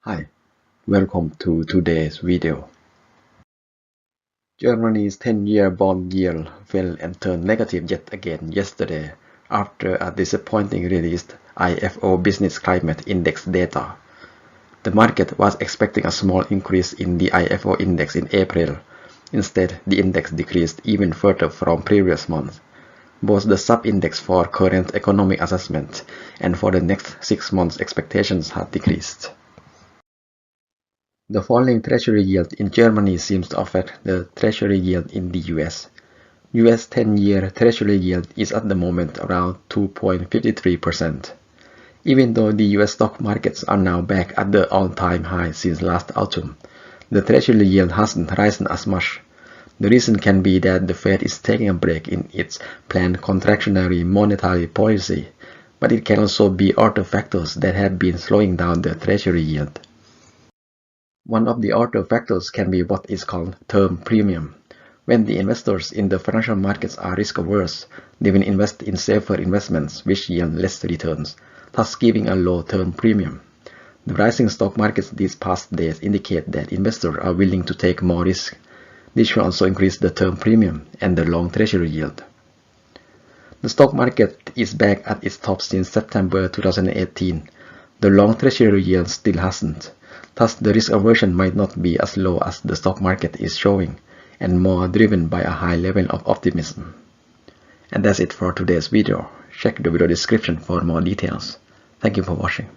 Hi, welcome to today's video. Germany's 10-year bond yield fell and turned negative yet again yesterday after a disappointing released IFO Business Climate Index data. The market was expecting a small increase in the IFO index in April. Instead, the index decreased even further from previous months. Both the sub-index for current economic assessment and for the next 6 months expectations had decreased. The falling treasury yield in Germany seems to affect the treasury yield in the US. US 10-year treasury yield is at the moment around 2.53%. Even though the US stock markets are now back at the all-time high since last autumn, the treasury yield hasn't risen as much. The reason can be that the Fed is taking a break in its planned contractionary monetary policy, but it can also be other factors that have been slowing down the treasury yield. One of the other factors can be what is called term premium. When the investors in the financial markets are risk-averse, they will invest in safer investments which yield less returns, thus giving a low term premium. The rising stock markets these past days indicate that investors are willing to take more risk. This should also increase the term premium and the long treasury yield. The stock market is back at its top since September 2018. The long treasury yield still hasn't. Thus, the risk aversion might not be as low as the stock market is showing, and more driven by a high level of optimism. And that's it for today's video. Check the video description for more details. Thank you for watching.